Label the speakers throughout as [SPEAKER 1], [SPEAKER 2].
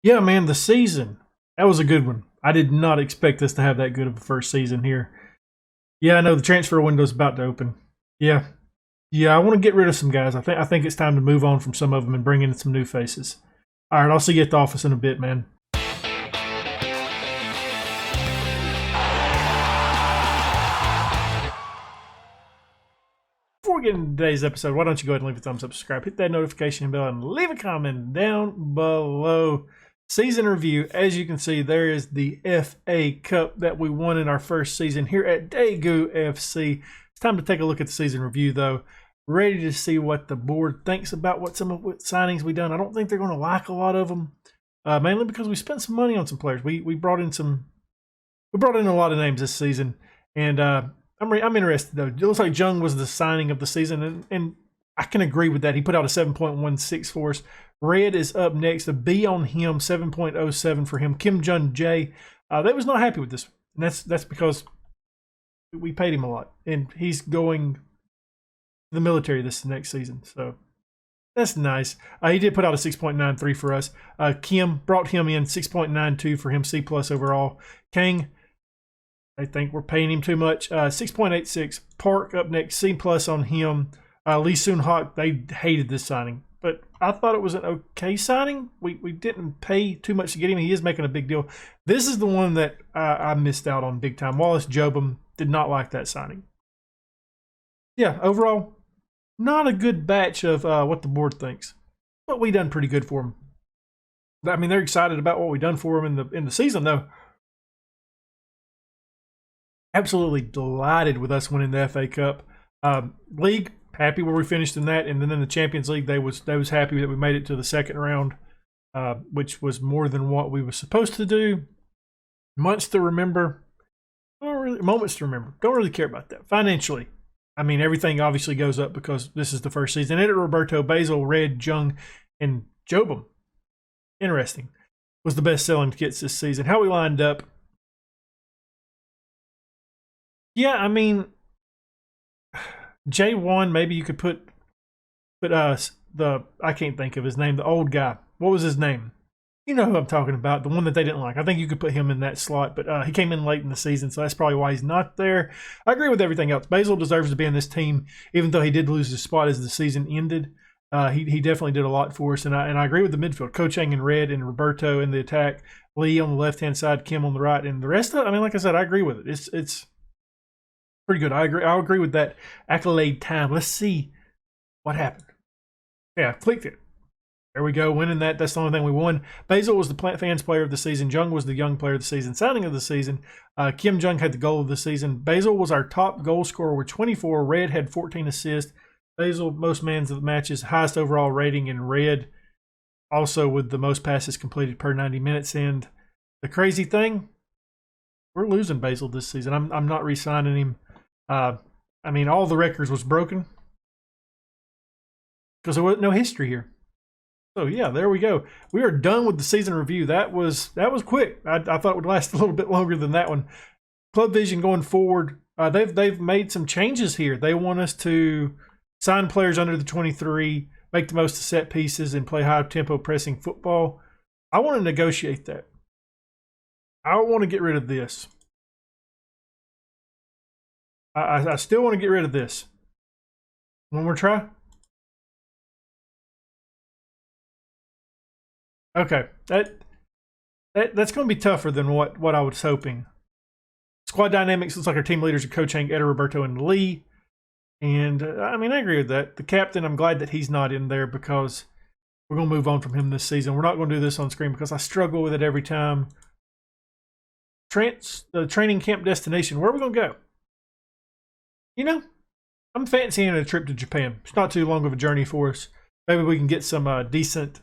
[SPEAKER 1] Yeah, man, the season. That was a good one. I did not expect us to have that good of a first season here. Yeah, I know the transfer window's about to open. Yeah. Yeah, I want to get rid of some guys. I think it's time to move on from some of them and bring in some new faces. All right, I'll see you at the office in a bit, man. Before we get into today's episode, why don't you go ahead and leave a thumbs up, subscribe, hit that notification bell, and leave a comment down below. Season review. As you can see, there is the FA Cup that we won in our first season here at Daegu FC. It's time to take a look at the season review, though. Ready to see what the board thinks about what signings we done. I don't think they're going to like a lot of them, mainly because we spent some money on some players. We brought in a lot of names this season, and I'm interested though. It looks like Jung was the signing of the season, and I can agree with that. He put out a 7.16 for us. Red is up next. A B on him, 7.07 for him. Kim Jun Jae, they was not happy with this, and that's because we paid him a lot, and he's going to the military this next season, so that's nice. He did put out a 6.93 for us. Kim brought him in, 6.92 for him, C plus overall. Kang, I think we're paying him too much. 6.86. Park up next, C plus on him. Lee Soon Hawk, they hated this signing, but I thought it was an okay signing. We didn't pay too much to get him. He is making a big deal. This is the one that I missed out on big time. Wallace Jobam did not like that signing. Yeah, overall, not a good batch of what the board thinks, but we done pretty good for them. I mean, they're excited about what we done for them in the season, though. Absolutely delighted with us winning the FA Cup. League, happy where we finished in that, and then in the Champions League, they was happy that we made it to the second round, which was more than what we were supposed to do. Months to remember, moments to remember. Don't really care about that financially. I mean, everything obviously goes up because this is the first season. Edit Roberto, Basil, Red, Jung, and Jobam. Interesting. Was the best selling kits this season. How we lined up. Yeah, I mean, J1, maybe you could put I can't think of his name, the old guy. What was his name? You know who I'm talking about, the one that they didn't like. I think you could put him in that slot, but he came in late in the season, so that's probably why he's not there. I agree with everything else. Basil deserves to be in this team, even though he did lose his spot as the season ended. He definitely did a lot for us, and I agree with the midfield. Ko Chang in red and Roberto in the attack, Lee on the left-hand side, Kim on the right, and the rest of it, I mean, like I said, I agree with it. It's pretty good. I agree with that accolade time. Let's see what happened. Yeah, I clicked it. There we go, winning that. That's the only thing we won. Basil was the fans player of the season. Jung was the young player of the season. Signing of the season. Kim Jung had the goal of the season. Basil was our top goal scorer with 24. Red had 14 assists. Basil, most mans of the matches, highest overall rating in red. Also with the most passes completed per 90 minutes. And the crazy thing, we're losing Basil this season. I'm not re-signing him. I mean, all the records was broken because there was no history here. So yeah, there we go. We are done with the season review. That was quick. I thought it would last a little bit longer than that one. Club Vision going forward, they've made some changes here. They want us to sign players under the 23, make the most of set pieces, and play high tempo pressing football. I want to negotiate that. I want to get rid of this. I still want to get rid of this. One more try. Okay, that's going to be tougher than what I was hoping. Squad dynamics looks like our team leaders are Ko Chang, Eder, Roberto, and Lee. And I mean, I agree with that. The captain, I'm glad that he's not in there because we're going to move on from him this season. We're not going to do this on screen because I struggle with it every time. The training camp destination. Where are we going to go? You know, I'm fancying a trip to Japan. It's not too long of a journey for us. Maybe we can get some decent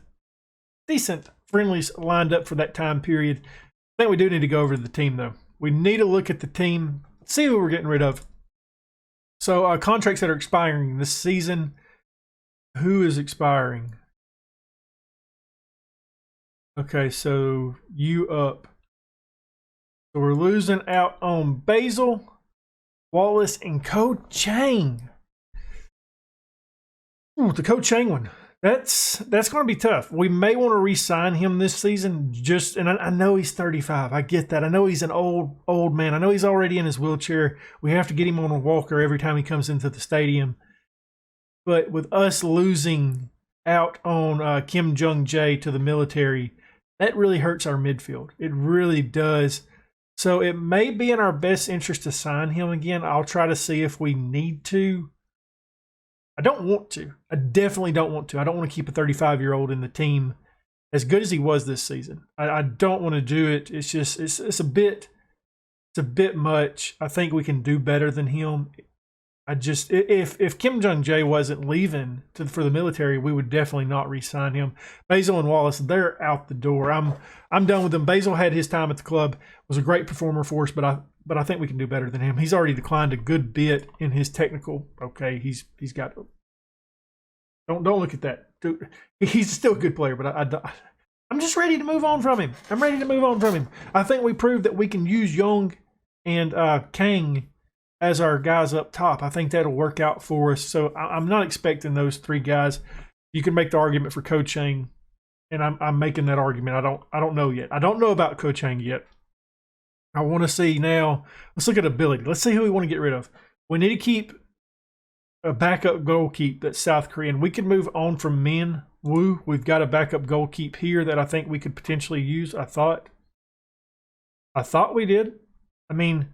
[SPEAKER 1] friendlies lined up for that time period. I think we do need to go over to the team, though. We need to look at the team, see who we're getting rid of. So contracts that are expiring this season. Who is expiring? Okay, so you up. So we're losing out on Basil, Wallace, and Ko Chang. Ooh, the Ko Chang one. That's going to be tough. We may want to re-sign him this season. And I know he's 35. I get that. I know he's an old man. I know he's already in his wheelchair. We have to get him on a walker every time he comes into the stadium. But with us losing out on Kim Jung-jae to the military, that really hurts our midfield. It really does. So it may be in our best interest to sign him again. I'll try to see if we need to. I don't want to. I definitely don't want to. I don't want to keep a 35-year-old in the team as good as he was this season. I don't want to do it. It's just it's a bit much. I think we can do better than him. If Kim Jung-jae wasn't leaving for the military, we would definitely not re-sign him. Basil and Wallace, they're out the door. I'm done with them. Basil had his time at the club, was a great performer for us, but I think we can do better than him. He's already declined a good bit in his technical. Okay, he's got. Don't look at that. Dude, he's still a good player, but I'm just ready to move on from him. I'm ready to move on from him. I think we proved that we can use Young and Kang as our guys up top. I think that'll work out for us. So I'm not expecting those three guys. You can make the argument for Ko Chang, and I'm making that argument. I don't know yet. I don't know about Ko Chang yet. I want to see now. Let's look at ability. Let's see who we want to get rid of. We need to keep a backup goalkeeper that's South Korean. We could move on from Min Woo. We've got a backup goalkeeper here that I think we could potentially use. I thought we did. I mean,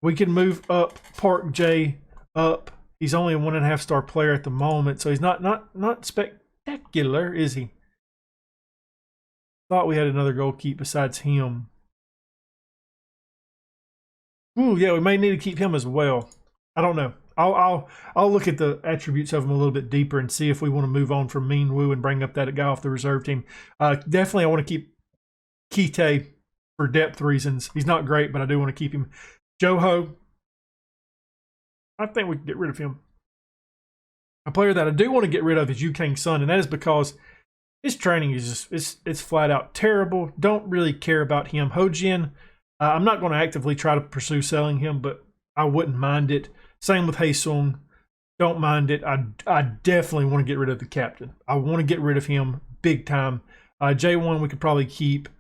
[SPEAKER 1] we can move up Park Jae up. He's only a 1.5 star player at the moment, so he's not spectacular, is he? Thought we had another goalkeeper besides him. Ooh, yeah, we may need to keep him as well. I don't know. I'll look at the attributes of him a little bit deeper and see if we want to move on from Min Woo and bring up that guy off the reserve team. Definitely, I want to keep Kite for depth reasons. He's not great, but I do want to keep him. Joho, I think we can get rid of him. A player that I do want to get rid of is Yu Kang Sun, and that is because his training is just it's flat out terrible. Don't really care about him. Ho Jin, I'm not going to actively try to pursue selling him, but I wouldn't mind it. Same with Hae Sung. Don't mind it. I definitely want to get rid of the captain. I want to get rid of him big time. J1 we could probably keep.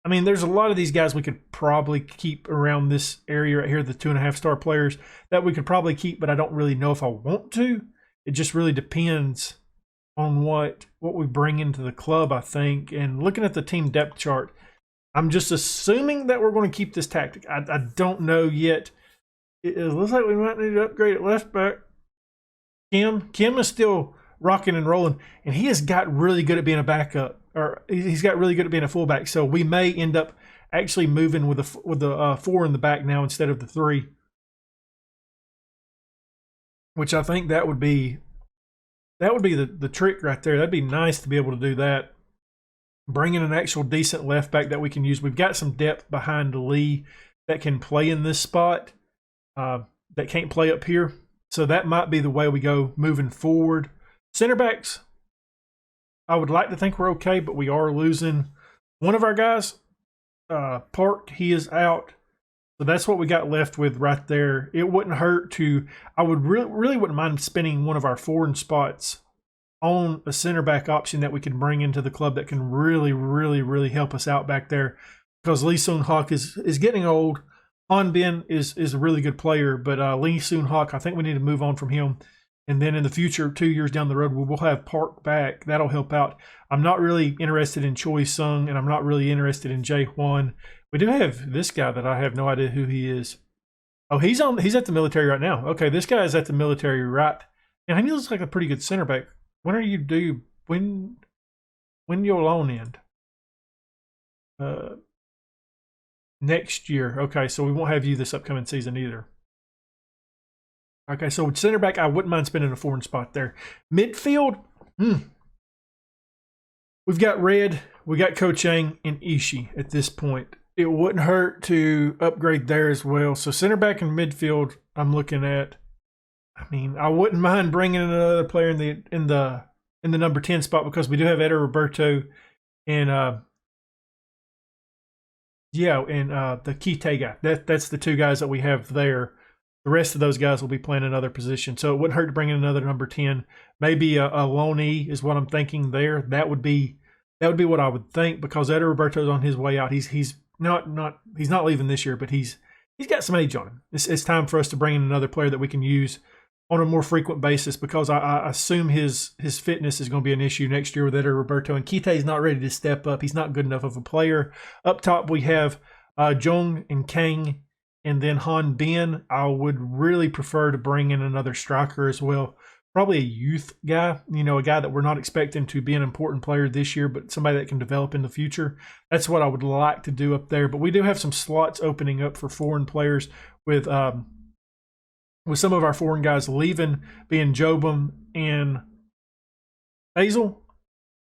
[SPEAKER 1] I mean, there's a lot of these guys we could probably keep around this area right here, the 2.5 star players that we could probably keep, but I don't really know if I want to. It just really depends on what we bring into the club, I think. And looking at the team depth chart, I'm just assuming that we're going to keep this tactic. I don't know yet. It looks like we might need to upgrade at left back. Kim is still rocking and rolling, and he has got really good at being a backup, or he's got really good at being a fullback. So we may end up actually moving with the 4 in the back now instead of the 3, which I think that would be the trick right there. That'd be nice to be able to do that. Bring in an actual decent left back that we can use. We've got some depth behind Lee that can play in this spot. That can't play up here. So that might be the way we go moving forward. Center backs, I would like to think we're okay, but we are losing one of our guys. Park, he is out. So that's what we got left with right there. It wouldn't hurt to, I would really wouldn't mind spending one of our foreign spots on a center back option that we can bring into the club that can really help us out back there. Because Lee Soon-Hak is getting old. Han Bin is a really good player, but Lee Soon-Hak, I think we need to move on from him. And then in the future, 2 years down the road, we will have Park back. That'll help out. I'm not really interested in Choi Sung, and I'm not really interested in Jae Hwan. We do have this guy that I have no idea who he is. Oh, he's at the military right now. Okay, this guy is at the military right. And he looks like a pretty good center back. When are you due? When your loan end? Next year. Okay, so we won't have you this upcoming season either. Okay, so with center back, I wouldn't mind spending a foreign spot there. Midfield, we've got Red, we got Ko Chang, and Ishii at this point. It wouldn't hurt to upgrade there as well. So center back and midfield, I'm looking at. I mean, I wouldn't mind bringing in another player in the number 10 spot because we do have Eder Roberto and the Kite guy. That's the two guys that we have there. The rest of those guys will be playing another position. So it wouldn't hurt to bring in another number 10. Maybe a loanee is what I'm thinking there. That would be what I would think, because Eder Roberto's on his way out. He's not leaving this year, but he's got some age on him. It's time for us to bring in another player that we can use on a more frequent basis, because I assume his fitness is going to be an issue next year with Eder Roberto, and Kite is not ready to step up. He's not good enough of a player. Up top we have Jung and Kang, and then Han Bin. I would really prefer to bring in another striker as well. Probably a youth guy, a guy that we're not expecting to be an important player this year, but somebody that can develop in the future. That's what I would like to do up there. But we do have some slots opening up for foreign players with some of our foreign guys leaving, being Jobim and Basil.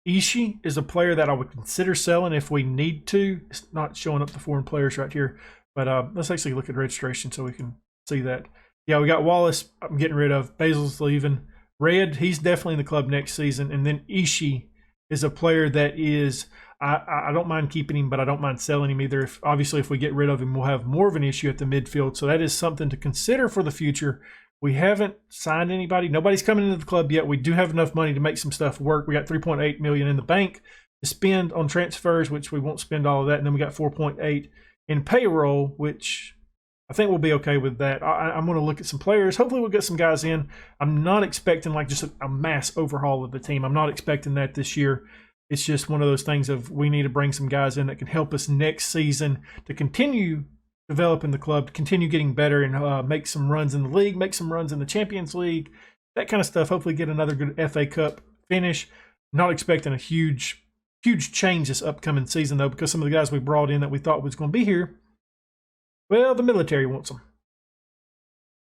[SPEAKER 1] Ishii is a player that I would consider selling if we need to. It's not showing up the foreign players right here, but let's actually look at registration so we can see that. Yeah, we got Wallace I'm getting rid of. Basil's leaving. Red, he's definitely in the club next season. And then Ishii is a player that is, I don't mind keeping him, but I don't mind selling him either. Obviously, if we get rid of him, we'll have more of an issue at the midfield. So that is something to consider for the future. We haven't signed anybody. Nobody's coming into the club yet. We do have enough money to make some stuff work. We got $3.8 million in the bank to spend on transfers, which we won't spend all of that. And then we got 4.8 in payroll, which I think we'll be okay with that. I'm going to look at some players. Hopefully we'll get some guys in. I'm not expecting like just a mass overhaul of the team. I'm not expecting that this year. It's just one of those things of we need to bring some guys in that can help us next season to continue developing the club, to continue getting better, and make some runs in the league, make some runs in the Champions League, that kind of stuff. Hopefully get another good FA Cup finish. Not expecting a huge change this upcoming season, though, because some of the guys we brought in that we thought was going to be here, well, the military wants them.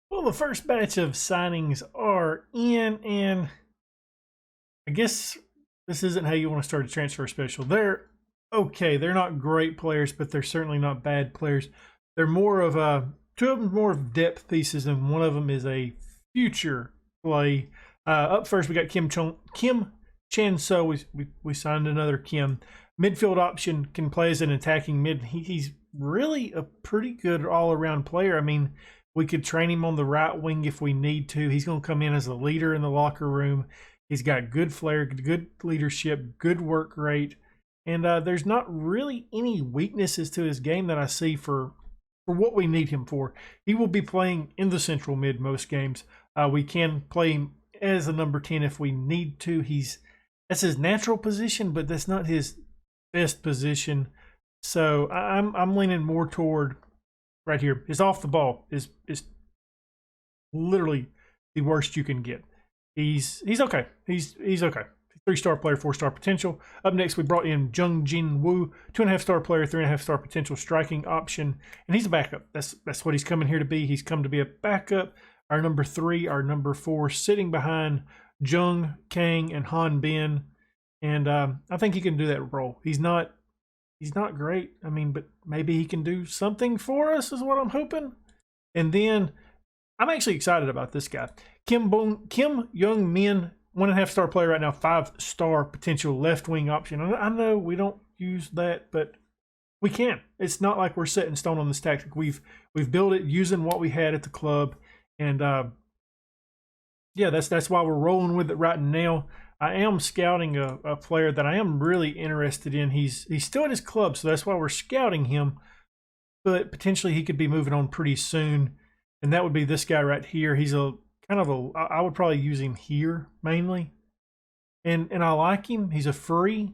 [SPEAKER 1] Well, the first batch of signings are in, and I guess this isn't how you want to start a transfer special. They're okay. They're not great players, but they're certainly not bad players. They're more of two of them more of depth pieces, and one of them is a future play. Up first, we got Kim Chen So. We signed another Kim. Midfield option, can play as an attacking mid. He's really a pretty good all-around player. I mean, we could train him on the right wing if we need to. He's going to come in as a leader in the locker room. He's got good flair, good leadership, good work rate, and there's not really any weaknesses to his game that I see for what we need him for. He will be playing in the central mid most games. We can play him as a number 10 if we need to. That's his natural position, but that's not his best position. So I'm leaning more toward right here. His off the ball is literally the worst you can get. He's okay. He's okay. 3-star player, 4-star potential. Up next, we brought in Jung Jin Woo, 2.5-star player, 3.5-star potential striking option, and he's a backup. That's what he's coming here to be. He's come to be a backup. Our number 3, our number 4, sitting behind Jung, Kang, and Han Bin, and I think he can do that role. He's not great. I mean, but maybe he can do something for us, is what I'm hoping. And then I'm actually excited about this guy, Kim Young Min. 1.5-star player right now, 5-star potential left wing option. I know we don't use that, but we can. It's not like we're set in stone on this tactic. We've built it using what we had at the club, and yeah, that's why we're rolling with it right now. I am scouting a player that I am really interested in. He's still at his club, so that's why we're scouting him. But potentially he could be moving on pretty soon, and that would be this guy right here. He's I would probably use him here mainly, and I like him. He's a free,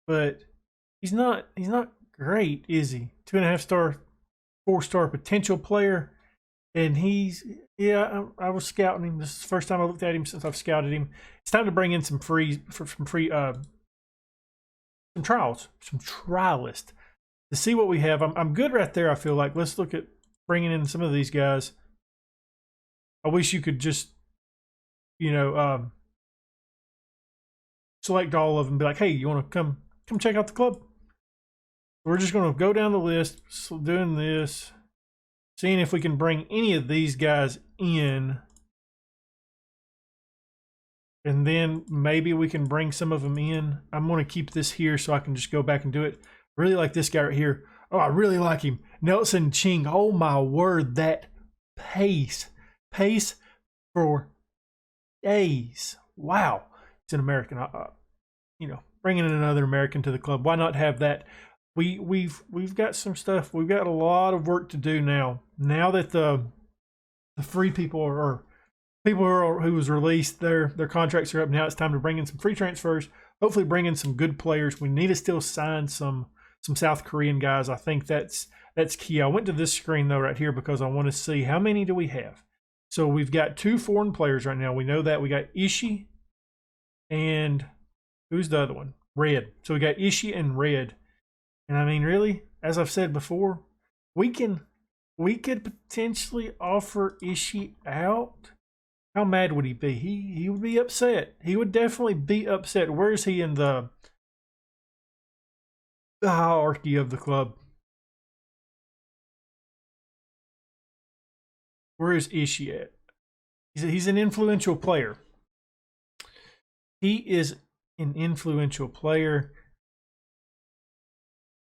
[SPEAKER 1] but he's not great, is he? 2.5-star, 4-star potential player, and I was scouting him. This is the first time I looked at him since I've scouted him. It's time to bring in some trials, some trialists to see what we have. I'm good right there. I feel like let's look at bringing in some of these guys. I wish you could just, select all of them and be like, hey, you want to come check out the club? We're just going to go down the list, doing this, seeing if we can bring any of these guys in. And then maybe we can bring some of them in. I'm going to keep this here so I can just go back and do it. Really like this guy right here. Oh, I really like him. Nelson Ching. Oh, my word, that pace for days. Wow, it's an American. You know, bringing in another American to the club. Why not have that? We've got some stuff. We've got a lot of work to do now. Now that the free people or people who was released, their contracts are up. Now it's time to bring in some free transfers. Hopefully, bring in some good players. We need to still sign some South Korean guys. I think that's key. I went to this screen though right here because I want to see how many do we have. So we've got 2 foreign players right now. We know that we got Ishii and who's the other one? Red. So we got Ishii and Red. And I mean, really, as I've said before, we could potentially offer Ishii out. How mad would he be? He would be upset. He would definitely be upset. Where is he in the hierarchy of the club? Where is Ishii at? He's an influential player. He is an influential player.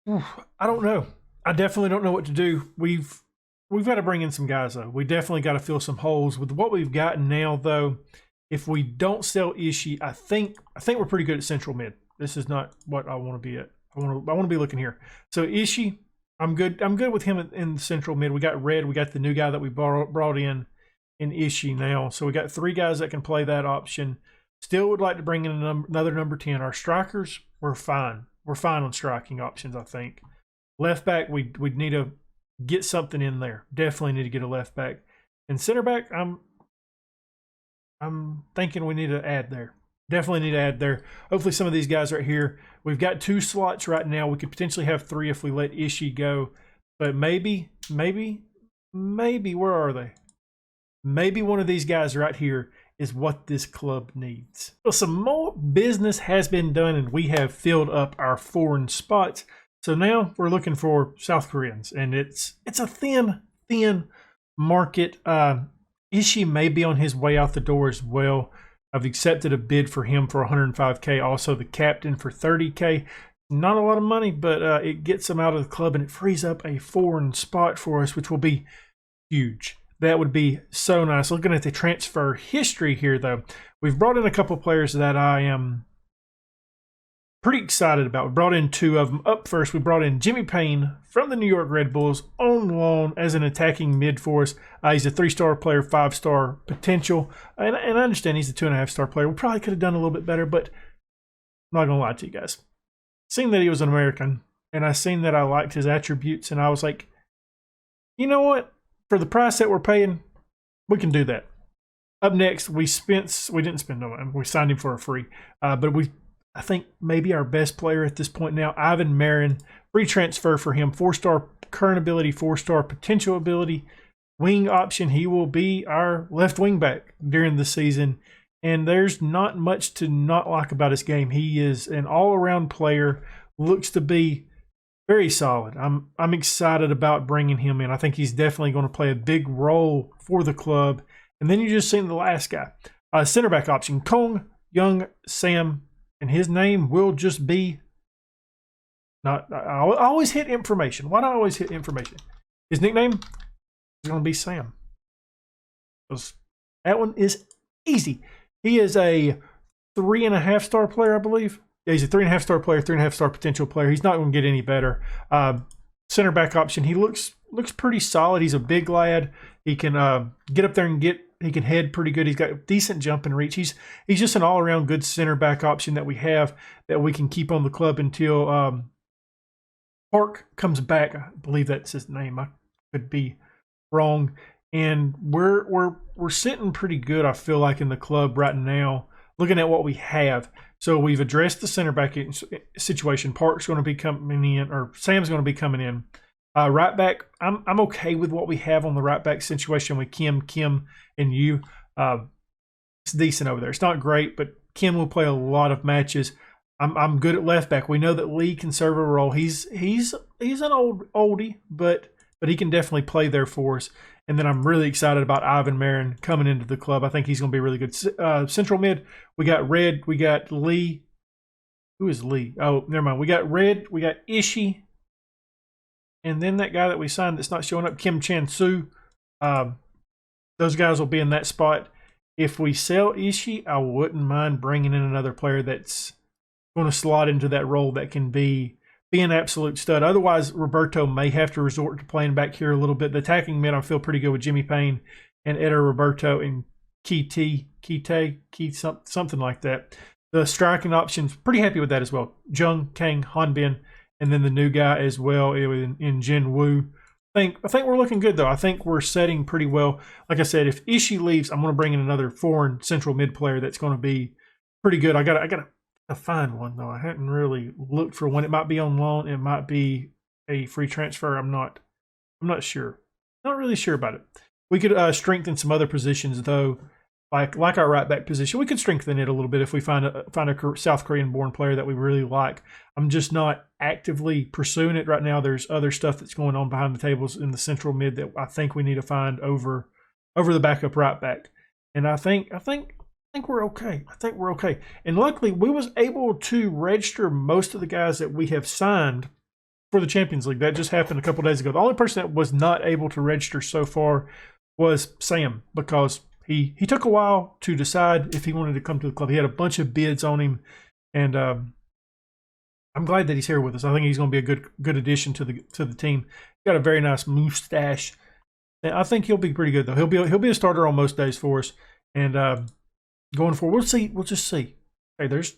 [SPEAKER 1] I don't know. I definitely don't know what to do. We've got to bring in some guys though. We definitely got to fill some holes with what we've got now though. If we don't sell Ishii, I think we're pretty good at central mid. This is not what I want to be at. I want to be looking here. So Ishii, I'm good with him in central mid. We got Red. We got the new guy that we brought in Ishii now. So we got 3 guys that can play that option. Still would like to bring in another number 10. Our strikers, we're fine. We're fine on striking options, I think. Left back, we'd need to get something in there. Definitely need to get a left back. And center back, I'm thinking we need to add there. Definitely need to add there. Hopefully some of these guys right here. We've got 2 slots right now. We could potentially have 3 if we let Ishii go. But maybe, where are they? Maybe one of these guys right here is what this club needs. Well, some more business has been done and we have filled up our foreign spots. So now we're looking for South Koreans and it's a thin market. Ishii may be on his way out the door as well. I've accepted a bid for him for 105K. Also the captain for 30K. Not a lot of money, but it gets him out of the club and it frees up a foreign spot for us, which will be huge. That would be so nice. Looking at the transfer history here, though, we've brought in a couple players that I am pretty excited about. We brought in 2 of them. Up first, we brought in Jimmy Payne from the New York Red Bulls on loan as an attacking mid for us. He's a 3-star player, 5-star potential. And I understand he's a 2.5-star player. We probably could have done a little bit better, but I'm not going to lie to you guys. Seeing that he was an American, and I seen that I liked his attributes, and I was like, you know what? For the price that we're paying, we can do that. Up next, we didn't spend no money. We signed him for a free. But I think maybe our best player at this point now, Ivan Marin, free transfer for him, 4-star current ability, 4-star potential ability, wing option. He will be our left wing back during the season. And there's not much to not like about his game. He is an all-around player, looks to be very solid. I'm excited about bringing him in. I think he's definitely going to play a big role for the club. And then you just seen the last guy. Center back option, Kong Young Sam. And his name will just be... I always hit information. Why do I always hit information? His nickname is going to be Sam. That one is easy. He is a 3.5-star player, I believe. Yeah, he's a 3.5-star player, 3.5-star potential player. He's not going to get any better. Center back option. He looks pretty solid. He's a big lad. He can get up there and he can head pretty good. He's got decent jump and reach. He's just an all-around good center back option that we have that we can keep on the club until Park comes back. I believe that's his name. I could be wrong. And we're sitting pretty good, I feel like, in the club right now, looking at what we have. So we've addressed the center back situation. Park's going to be coming in, or Sam's going to be coming in. Right back, I'm okay with what we have on the right back situation with Kim, and you. It's decent over there. It's not great, but Kim will play a lot of matches. I'm good at left back. We know that Lee can serve a role. He's an oldie, but he can definitely play there for us. And then I'm really excited about Ivan Marin coming into the club. I think he's going to be really good. Central mid, we got Red, we got Lee. Who is Lee? Oh, never mind. We got Red, we got Ishii. And then that guy that we signed that's not showing up, Kim Chan-Soo. those guys will be in that spot. If we sell Ishii, I wouldn't mind bringing in another player that's going to slot into that role that can be an absolute stud. Otherwise, Roberto may have to resort to playing back here a little bit. The attacking mid, I feel pretty good with Jimmy Payne and Eder Roberto and Kite, something like that. The striking options, pretty happy with that as well. Jung, Kang, Hanbin, and then the new guy as well in Jin Woo. I think we're looking good though. I think we're setting pretty well. Like I said, if Ishii leaves, I'm going to bring in another foreign central mid player that's going to be pretty good. I got to find one though. I hadn't really looked for one. It might be on loan. It might be a free transfer. I'm not sure. Not really sure about it. We could strengthen some other positions though, like our right back position. We could strengthen it a little bit if we find a South Korean born player that we really like. I'm just not actively pursuing it right now. There's other stuff that's going on behind the tables in the central mid that I think we need to find over the backup right back. And I think we're okay. I think we're okay. And luckily, we was able to register most of the guys that we have signed for the Champions League. That just happened a couple days ago. The only person that was not able to register so far was Sam, because he took a while to decide if he wanted to come to the club. He had a bunch of bids on him, and I'm glad that he's here with us. I think he's going to be a good addition to the team. He's got a very nice mustache, and I think he'll be pretty good though. He'll be a starter on most days for us, and going forward, we'll see. We'll just see. Hey, there's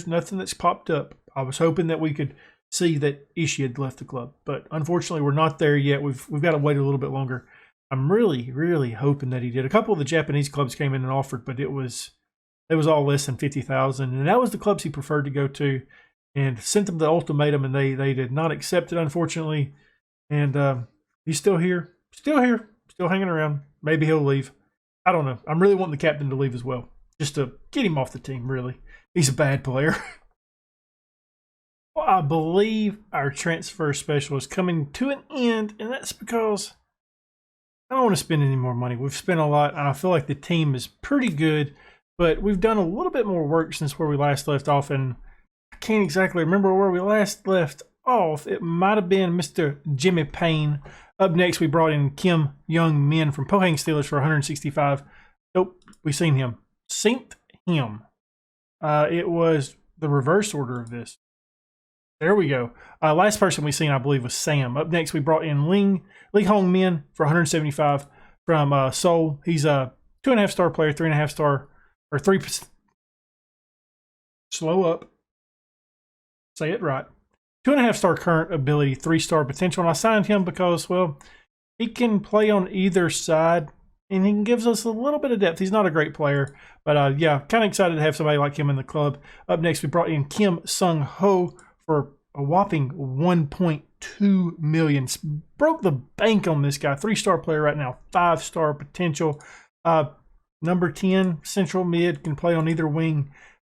[SPEAKER 1] nothing that's popped up. I was hoping that we could see that Ishii had left the club, but unfortunately, we're not there yet. We've got to wait a little bit longer. I'm really, really hoping that he did. A couple of the Japanese clubs came in and offered, but it was all less than 50,000, and that was the clubs he preferred to go to, and sent them the ultimatum, and they did not accept it, unfortunately. And he's still here, still hanging around. Maybe he'll leave. I don't know. I'm really wanting the captain to leave as well, just to get him off the team. Really, he's a bad player. Well, I believe our transfer special is coming to an end, and that's because I don't want to spend any more money. We've spent a lot, and I feel like the team is pretty good, but we've done a little bit more work since where we last left off, and I can't exactly remember where we last left off. It might have been Mr. Jimmy Payne. Up next, we brought in Kim Young Min from Pohang Steelers for 165. Nope, we seen him. Synced him. It was the reverse order of this. There we go. Last person we seen, I believe, was Sam. Up next, we brought in Lee Hong Min for 175 from Seoul. He's a 2.5-star player, 3.5-star, or 3. Slow up. Say it right. 2.5-star current ability, 3-star potential. And I signed him because, well, he can play on either side, and he gives us a little bit of depth. He's not a great player, but yeah, kind of excited to have somebody like him in the club. Up next, we brought in Kim Sung Ho for a whopping 1.2 million. Broke the bank on this guy. 3-star player right now, 5-star potential. Number 10, central mid, can play on either wing.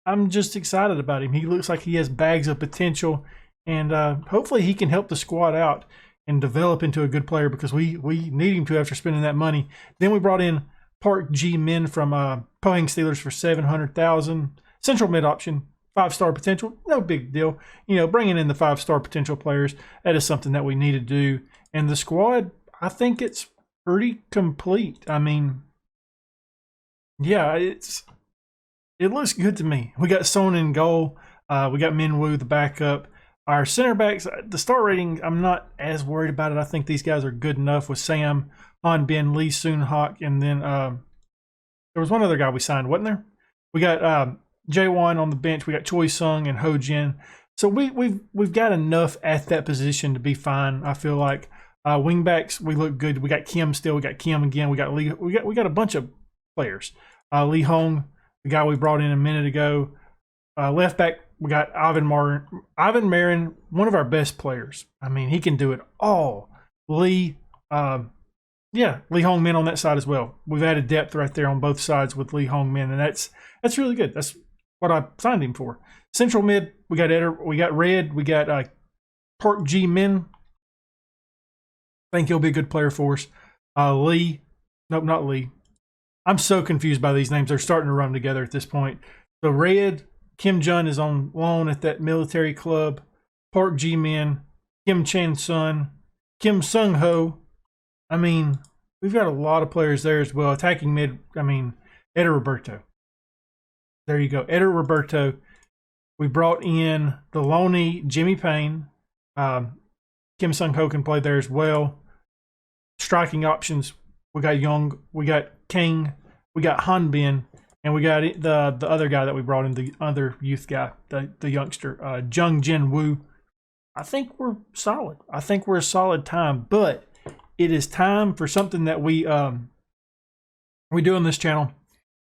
[SPEAKER 1] I'm just excited about him. He looks like he has bags of potential, and hopefully he can help the squad out and develop into a good player, because we need him to after spending that money. Then we brought in Park Ji Min from Pohang Steelers for 700,000. Central mid option, 5-star potential, no big deal. You know, bringing in the 5-star potential players, that is something that we need to do. And the squad, I think it's pretty complete. I mean, yeah, it looks good to me. We got Son in goal. We got Minwoo, the backup. Our center backs, the star rating, I'm not as worried about it. I think these guys are good enough with Sam, Han Bin, Lee Soon Hawk, and then there was one other guy we signed, wasn't there? We got Jaewon on the bench. We got Choi Sung and Ho Jin. So we've got enough at that position to be fine. I feel like wingbacks, we look good. We got Kim still. We got Kim again. We got Lee. We got a bunch of players. Lee Hong, the guy we brought in a minute ago. Left back, we got Ivan Marin, one of our best players. I mean, he can do it all. Lee Hong Min on that side as well. We've added depth right there on both sides with Lee Hong Min, and that's really good. That's what I signed him for. Central mid, we got Red, we got Park Ji Min. I think he'll be a good player for us. Lee, nope, not Lee. I'm so confused by these names. They're starting to run together at this point. So Red, Kim Jun is on loan at that military club. Park Ji Min, Kim Chan Sun, Kim Sung Ho. I mean, we've got a lot of players there as well. Attacking mid, I mean, Eder Roberto. There you go, Eder Roberto. We brought in the Loney, Jimmy Payne. Kim Sung-ho can play there as well. Striking options, we got Young, we got King, we got Han Bin, and we got the other guy that we brought in, the other youth guy, the youngster, Jung Jin Woo. I think we're solid. I think we're a solid time, but it is time for something that we do on this channel.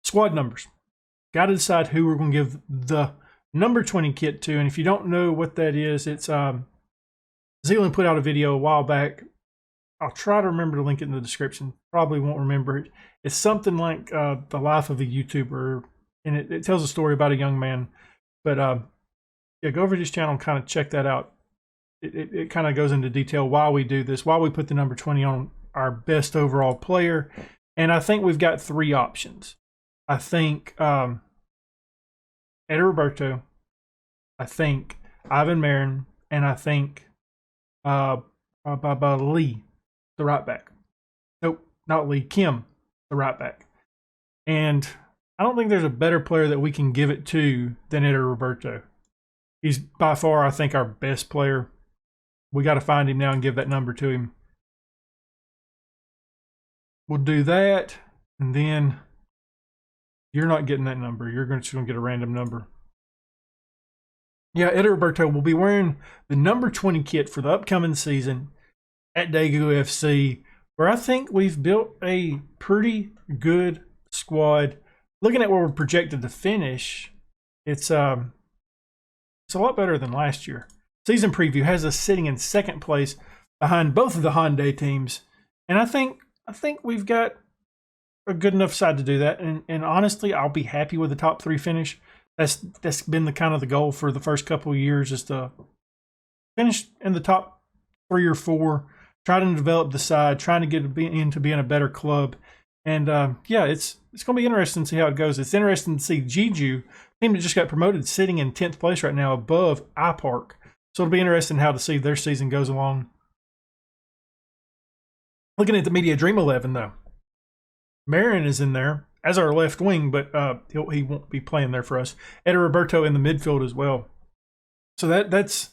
[SPEAKER 1] Squad numbers. Got to decide who we're going to give the number 20 kit to. And if you don't know what that is, it's Zealand put out a video a while back. I'll try to remember to link it in the description. Probably won't remember it. It's something like the life of a YouTuber, and it tells a story about a young man. But yeah, go over to his channel and kind of check that out. It kind of goes into detail why we do this, why we put the number 20 on our best overall player. And I think we've got three options. I think Eder Roberto, I think Ivan Marin, and I think Lee, the right back. Nope, not Lee, Kim, the right back. And I don't think there's a better player that we can give it to than Eder Roberto. He's by far, I think, our best player. We got to find him now and give that number to him. We'll do that, and then you're not getting that number. You're just going to get a random number. Yeah, Eder Roberto will be wearing the number 20 kit for the upcoming season at Daegu FC, where I think we've built a pretty good squad. Looking at where we're projected to finish, it's a lot better than last year. Season preview has us sitting in second place behind both of the Hyundai teams, and I think we've got a good enough side to do that. And honestly, I'll be happy with the top 3 finish. That's been the kind of the goal for the first couple of years, is to finish in the top 3 or 4, trying to develop the side, trying to get into being a better club. And yeah, it's going to be interesting to see how it goes. It's interesting to see Jeju, team that just got promoted, sitting in 10th place right now above iPark. So it'll be interesting how to see their season goes along. Looking at the Media Dream 11, though, Marin is in there as our left wing, but he won't be playing there for us. Eder Roberto in the midfield as well. So that's,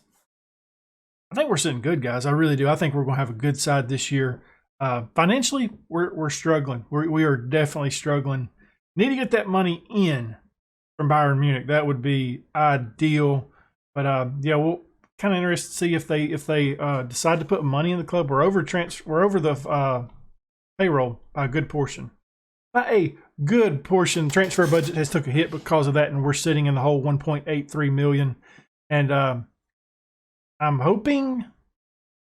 [SPEAKER 1] I think we're sitting good, guys. I really do. I think we're going to have a good side this year. Financially, we're struggling. We are definitely struggling. Need to get that money in from Bayern Munich. That would be ideal. But yeah, we'll kind of interested to see if they decide to put money in the club. We're over the payroll by a good portion. By a good portion. Transfer budget has took a hit because of that, and we're sitting in the whole 1.83 million. And I'm hoping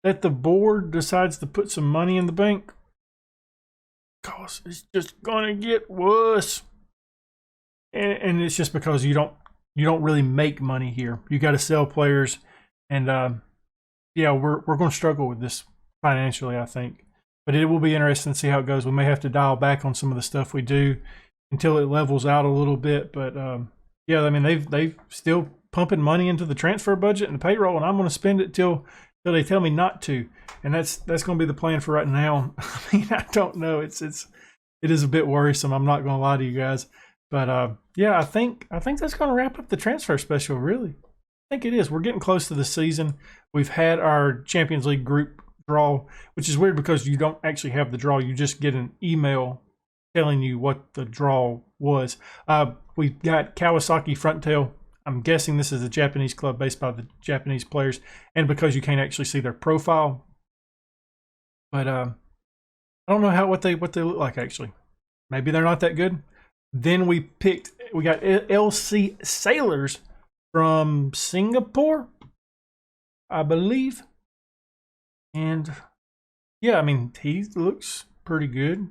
[SPEAKER 1] that the board decides to put some money in the bank, because it's just gonna get worse. And it's just because you don't really make money here. You got to sell players, and yeah, we're going to struggle with this financially, I think. But it will be interesting to see how it goes. We may have to dial back on some of the stuff we do until it levels out a little bit. But yeah, I mean, they've still pumping money into the transfer budget and the payroll, and I'm going to spend it till they tell me not to. And that's going to be the plan for right now. I mean, I don't know. It is a bit worrisome. I'm not going to lie to you guys. But yeah, I think that's going to wrap up the transfer special. Really, I think it is. We're getting close to the season. We've had our Champions League group draw, which is weird because you don't actually have the draw. You just get an email telling you what the draw was. We've got Kawasaki Frontail. I'm guessing this is a Japanese club based by the Japanese players, and because you can't actually see their profile. But I don't know what they look like actually. Maybe they're not that good. Then we got LC Sailors from Singapore, I believe. And yeah, I mean, he looks pretty good.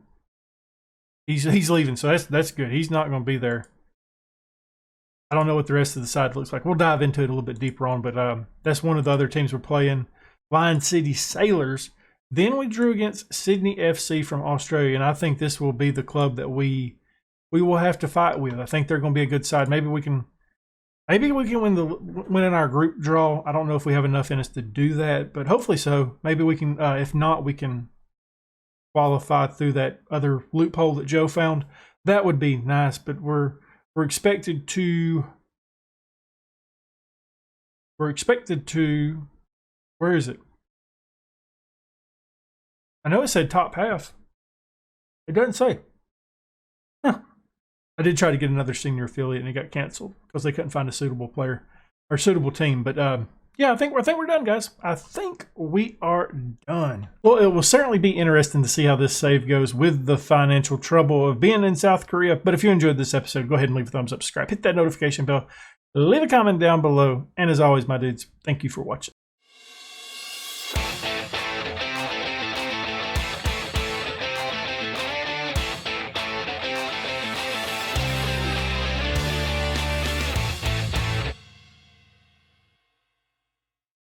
[SPEAKER 1] He's leaving, so that's good. He's not going to be there. I don't know what the rest of the side looks like. We'll dive into it a little bit deeper on, but that's one of the other teams we're playing, Lion City Sailors. Then we drew against Sydney FC from Australia, and I think this will be the club that we will have to fight with. I think they're going to be a good side. Maybe we can win in our group draw. I don't know if we have enough in us to do that, but hopefully so. Maybe we can. If not, we can qualify through that other loophole that Joe found, that would be nice. But we're expected to. We're expected to. Where is it? I know it said top half. It doesn't say. Huh. I did try to get another senior affiliate and it got canceled because they couldn't find a suitable player or suitable team. But yeah, I think we're done, guys. I think we are done. Well, it will certainly be interesting to see how this save goes with the financial trouble of being in South Korea. But if you enjoyed this episode, go ahead and leave a thumbs up, subscribe, hit that notification bell, leave a comment down below. And as always, my dudes, thank you for watching.